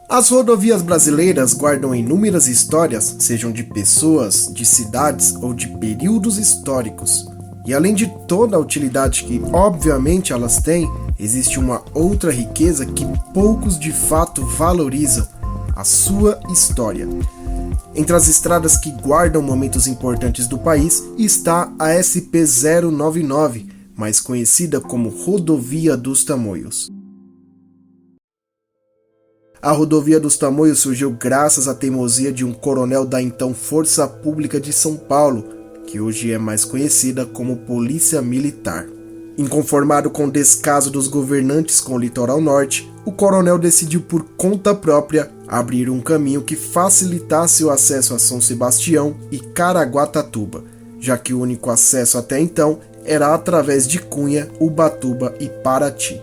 As rodovias brasileiras guardam inúmeras histórias, sejam de pessoas, de cidades ou de períodos históricos. E além de toda a utilidade que, obviamente, elas têm, existe uma outra riqueza que poucos de fato valorizam: a sua história. Entre as estradas que guardam momentos importantes do país está a SP-099, mais conhecida como Rodovia dos Tamoios. A Rodovia dos Tamoios surgiu graças à teimosia de um coronel da então Força Pública de São Paulo, que hoje é mais conhecida como Polícia Militar. Inconformado com o descaso dos governantes com o litoral norte, o coronel decidiu por conta própria abrir um caminho que facilitasse o acesso a São Sebastião e Caraguatatuba, já que o único acesso até então era através de Cunha, Ubatuba e Paraty.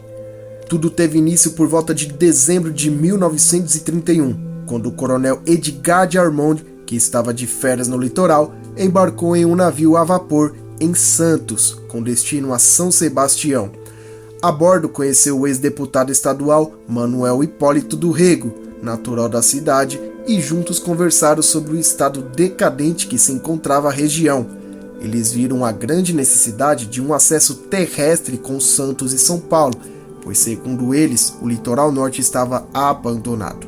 Tudo teve início por volta de dezembro de 1931, quando o coronel Edgar de Armond, que estava de férias no litoral, embarcou em um navio a vapor em Santos, com destino a São Sebastião. A bordo conheceu o ex-deputado estadual Manuel Hipólito do Rego, natural da cidade, e juntos conversaram sobre o estado decadente que se encontrava a região. Eles viram a grande necessidade de um acesso terrestre com Santos e São Paulo, pois, segundo eles, o litoral norte estava abandonado.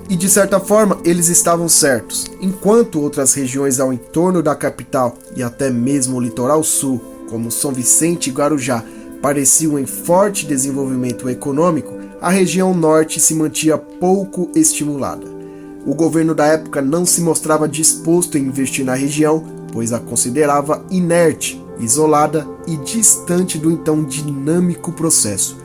E de certa forma, eles estavam certos. Enquanto outras regiões ao entorno da capital e até mesmo o litoral sul, como São Vicente e Guarujá, pareciam em forte desenvolvimento econômico, a região norte se mantinha pouco estimulada. O governo da época não se mostrava disposto a investir na região, pois a considerava inerte, isolada e distante do então dinâmico processo.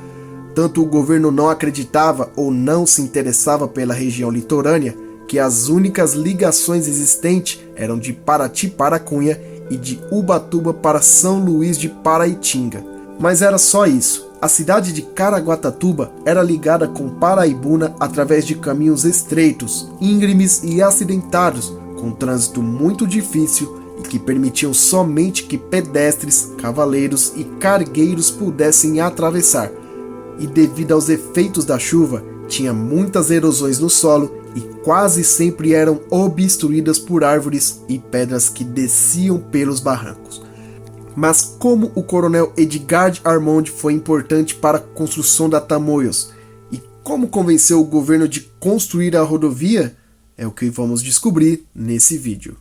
Tanto o governo não acreditava ou não se interessava pela região litorânea, que as únicas ligações existentes eram de Paraty para Cunha e de Ubatuba para São Luís de Paraitinga. Mas era só isso. A cidade de Caraguatatuba era ligada com Paraibuna através de caminhos estreitos, íngremes e acidentados, com trânsito muito difícil e que permitiam somente que pedestres, cavaleiros e cargueiros pudessem atravessar. E devido aos efeitos da chuva, tinha muitas erosões no solo e quase sempre eram obstruídas por árvores e pedras que desciam pelos barrancos. Mas como o coronel Edgar de Armond foi importante para a construção da Tamoios e como convenceu o governo de construir a rodovia, é o que vamos descobrir nesse vídeo.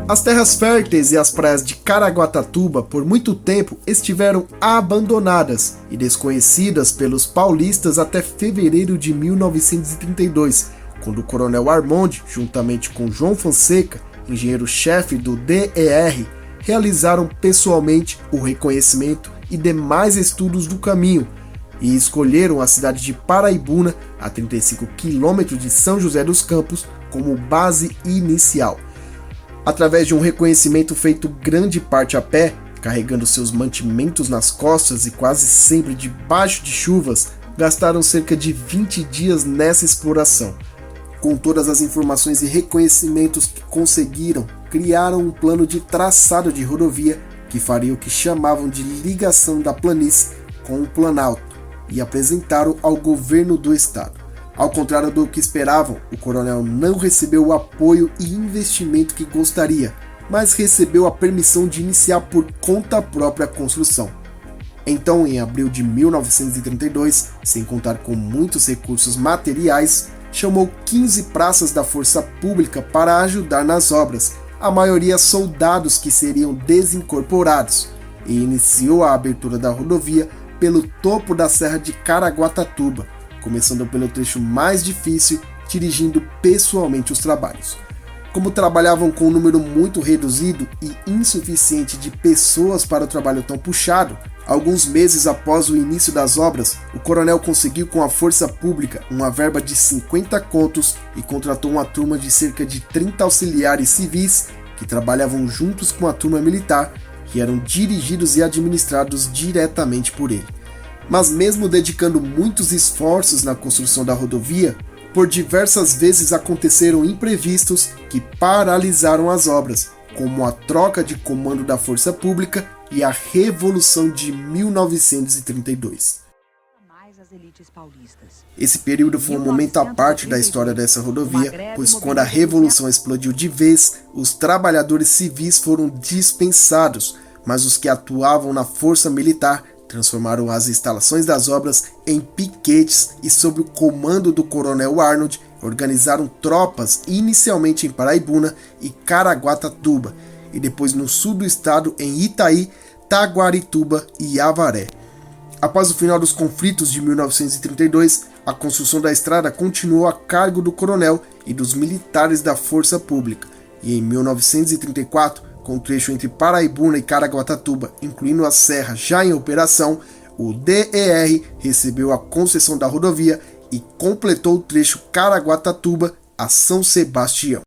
As terras férteis e as praias de Caraguatatuba por muito tempo estiveram abandonadas e desconhecidas pelos paulistas até fevereiro de 1932, quando o coronel Armond, juntamente com João Fonseca, engenheiro-chefe do DER, realizaram pessoalmente o reconhecimento e demais estudos do caminho e escolheram a cidade de Paraibuna, a 35 quilômetros de São José dos Campos, como base inicial. Através de um reconhecimento feito grande parte a pé, carregando seus mantimentos nas costas e quase sempre debaixo de chuvas, gastaram cerca de 20 dias nessa exploração. Com todas as informações e reconhecimentos que conseguiram, criaram um plano de traçado de rodovia que faria o que chamavam de ligação da planície com o Planalto e apresentaram ao governo do estado. Ao contrário do que esperavam, o coronel não recebeu o apoio e investimento que gostaria, mas recebeu a permissão de iniciar por conta própria a construção. Então, em abril de 1932, sem contar com muitos recursos materiais, chamou 15 praças da Força Pública para ajudar nas obras, a maioria soldados que seriam desincorporados, e iniciou a abertura da rodovia pelo topo da Serra de Caraguatatuba, começando pelo trecho mais difícil, dirigindo pessoalmente os trabalhos. Como trabalhavam com um número muito reduzido e insuficiente de pessoas para o trabalho tão puxado, alguns meses após o início das obras, o coronel conseguiu com a Força Pública uma verba de 50 contos e contratou uma turma de cerca de 30 auxiliares civis que trabalhavam juntos com a turma militar, que eram dirigidos e administrados diretamente por ele. Mas mesmo dedicando muitos esforços na construção da rodovia, por diversas vezes aconteceram imprevistos que paralisaram as obras, como a troca de comando da Força Pública e a Revolução de 1932. Esse período foi um momento à parte da história dessa rodovia, pois quando a Revolução explodiu de vez, os trabalhadores civis foram dispensados, mas os que atuavam na Força Militar transformaram as instalações das obras em piquetes e, sob o comando do Coronel Arnold, organizaram tropas inicialmente em Paraibuna e Caraguatatuba, e depois no sul do estado em Itaí, Taguarituba e Avaré. Após o final dos conflitos de 1932, a construção da estrada continuou a cargo do coronel e dos militares da Força Pública, e em 1934, com o trecho entre Paraibuna e Caraguatatuba, incluindo a serra já em operação, o DER recebeu a concessão da rodovia e completou o trecho Caraguatatuba a São Sebastião.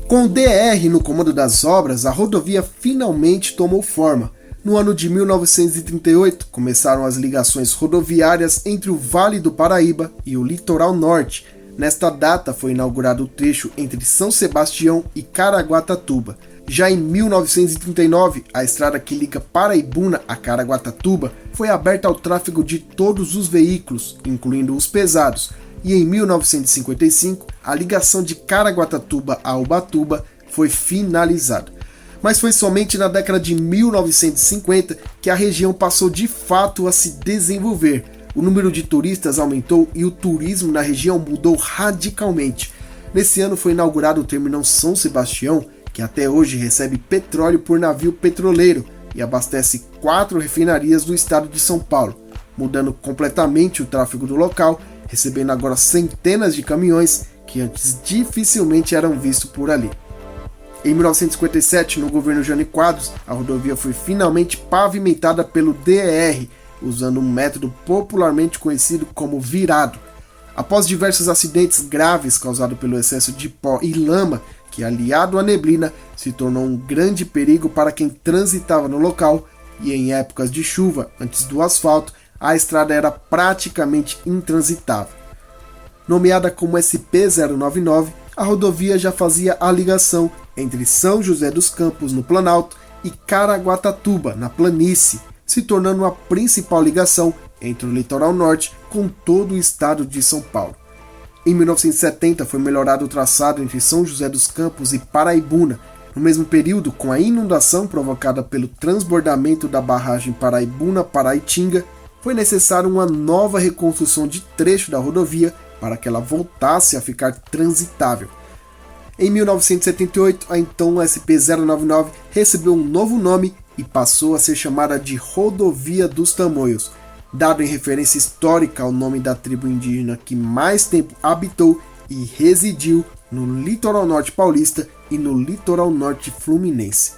Com o DER no comando das obras, a rodovia finalmente tomou forma. No ano de 1938, começaram as ligações rodoviárias entre o Vale do Paraíba e o Litoral Norte. Nesta data foi inaugurado o trecho entre São Sebastião e Caraguatatuba. Já em 1939, a estrada que liga Paraibuna a Caraguatatuba foi aberta ao tráfego de todos os veículos, incluindo os pesados, e em 1955, a ligação de Caraguatatuba a Ubatuba foi finalizada. Mas foi somente na década de 1950 que a região passou de fato a se desenvolver. O número de turistas aumentou e o turismo na região mudou radicalmente. Nesse ano foi inaugurado o terminal São Sebastião, que até hoje recebe petróleo por navio petroleiro e abastece 4 refinarias do estado de São Paulo, mudando completamente o tráfego do local, recebendo agora centenas de caminhões que antes dificilmente eram vistos por ali. Em 1957, no governo Jânio Quadros, a rodovia foi finalmente pavimentada pelo DER, usando um método popularmente conhecido como virado. Após diversos acidentes graves causados pelo excesso de pó e lama, que aliado à neblina se tornou um grande perigo para quem transitava no local, e em épocas de chuva, antes do asfalto, a estrada era praticamente intransitável. Nomeada como SP-099, a rodovia já fazia a ligação entre São José dos Campos, no Planalto, e Caraguatatuba, na planície, se tornando a principal ligação entre o litoral norte com todo o estado de São Paulo. Em 1970 foi melhorado o traçado entre São José dos Campos e Paraibuna. No mesmo período, com a inundação provocada pelo transbordamento da barragem Paraibuna-Paraitinga, foi necessária uma nova reconstrução de trecho da rodovia para que ela voltasse a ficar transitável. Em 1978, a então SP-099 recebeu um novo nome e passou a ser chamada de Rodovia dos Tamoios, dado em referência histórica ao nome da tribo indígena que mais tempo habitou e residiu no litoral norte paulista e no litoral norte fluminense.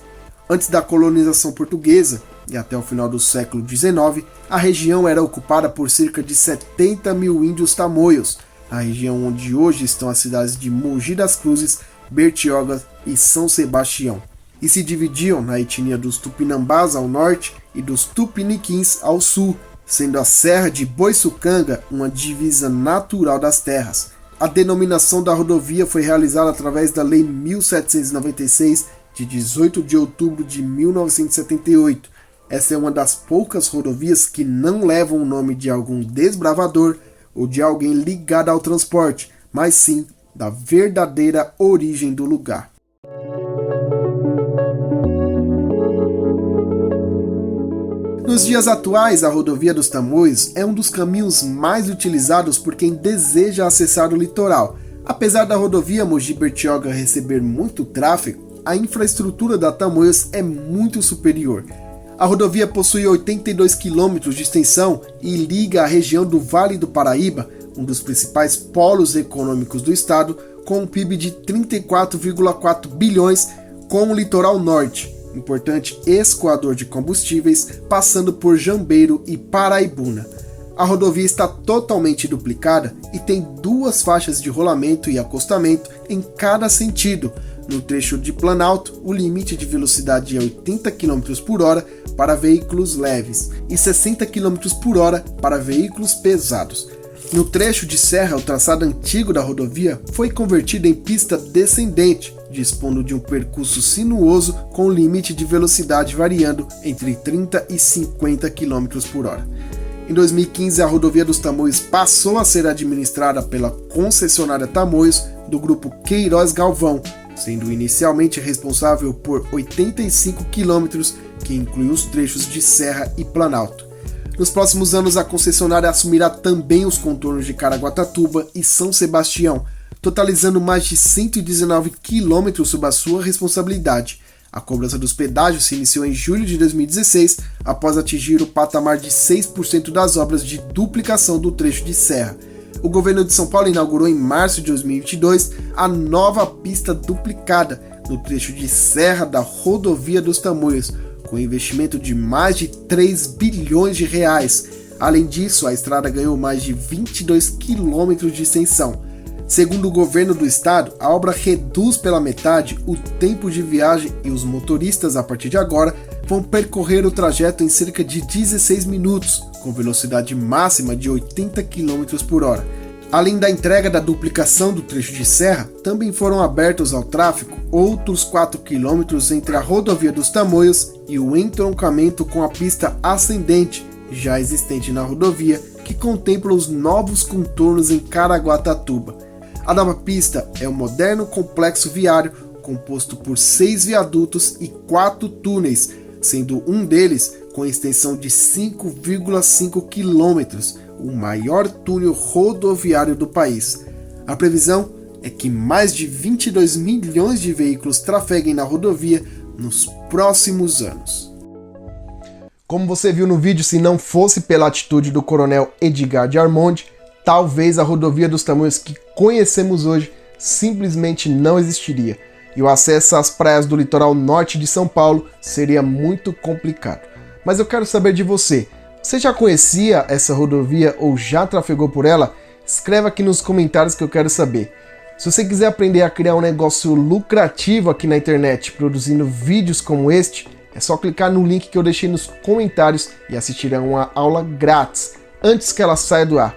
Antes da colonização portuguesa, e até o final do século XIX, a região era ocupada por cerca de 70 mil índios tamoios, a região onde hoje estão as cidades de Mogi das Cruzes, Bertioga e São Sebastião, e se dividiam na etnia dos Tupinambás ao norte e dos Tupiniquins ao sul, sendo a Serra de Boiçucanga uma divisa natural das terras. A denominação da rodovia foi realizada através da Lei 1796, de 18 de outubro de 1978. Essa é uma das poucas rodovias que não levam o nome de algum desbravador ou de alguém ligado ao transporte, mas sim da verdadeira origem do lugar. Nos dias atuais, a Rodovia dos Tamoios é um dos caminhos mais utilizados por quem deseja acessar o litoral. Apesar da rodovia Mogi-Bertioga receber muito tráfego, a infraestrutura da Tamoios é muito superior. A rodovia possui 82 km de extensão e liga a região do Vale do Paraíba, um dos principais polos econômicos do estado, com um PIB de 34,4 bilhões, com o litoral norte, importante escoador de combustíveis, passando por Jambeiro e Paraibuna. A rodovia está totalmente duplicada e tem 2 faixas de rolamento e acostamento em cada sentido. No trecho de Planalto, o limite de velocidade é 80 km por hora para veículos leves e 60 km por hora para veículos pesados. No trecho de serra, o traçado antigo da rodovia foi convertido em pista descendente, dispondo de um percurso sinuoso com limite de velocidade variando entre 30 e 50 km por hora. Em 2015, a rodovia dos Tamoios passou a ser administrada pela concessionária Tamoios do grupo Queiroz Galvão, sendo inicialmente responsável por 85 quilômetros, que inclui os trechos de serra e planalto. Nos próximos anos, a concessionária assumirá também os contornos de Caraguatatuba e São Sebastião, totalizando mais de 119 quilômetros sob a sua responsabilidade. A cobrança dos pedágios se iniciou em julho de 2016, após atingir o patamar de 6% das obras de duplicação do trecho de serra. O governo de São Paulo inaugurou em março de 2022 a nova pista duplicada no trecho de serra da rodovia dos Tamoios, com investimento de mais de 3 bilhões de reais. Além disso, a estrada ganhou mais de 22 quilômetros de extensão. Segundo o governo do estado, a obra reduz pela metade o tempo de viagem e os motoristas, a partir de agora, vão percorrer o trajeto em cerca de 16 minutos, com velocidade máxima de 80 km por hora. Além da entrega da duplicação do trecho de serra, também foram abertos ao tráfego outros 4 km entre a rodovia dos Tamoios e o entroncamento com a pista ascendente, já existente na rodovia, que contempla os novos contornos em Caraguatatuba. A nova pista é um moderno complexo viário composto por 6 viadutos e 4 túneis, sendo um deles com extensão de 5,5 quilômetros, o maior túnel rodoviário do país. A previsão é que mais de 22 milhões de veículos trafeguem na rodovia nos próximos anos. Como você viu no vídeo, se não fosse pela atitude do coronel Edgar de Armonde, talvez a rodovia dos Tamoios que conhecemos hoje simplesmente não existiria, e o acesso às praias do litoral norte de São Paulo seria muito complicado. Mas eu quero saber de você. Você já conhecia essa rodovia ou já trafegou por ela? Escreva aqui nos comentários que eu quero saber. Se você quiser aprender a criar um negócio lucrativo aqui na internet, produzindo vídeos como este, é só clicar no link que eu deixei nos comentários e assistir a uma aula grátis, antes que ela saia do ar.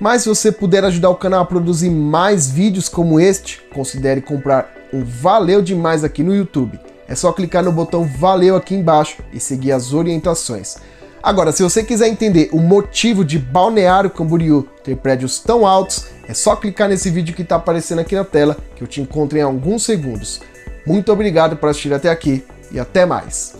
Mas se você puder ajudar o canal a produzir mais vídeos como este, considere comprar um Valeu Demais aqui no YouTube. É só clicar no botão Valeu aqui embaixo e seguir as orientações. Agora, se você quiser entender o motivo de Balneário Camboriú ter prédios tão altos, é só clicar nesse vídeo que está aparecendo aqui na tela, que eu te encontro em alguns segundos. Muito obrigado por assistir até aqui e até mais!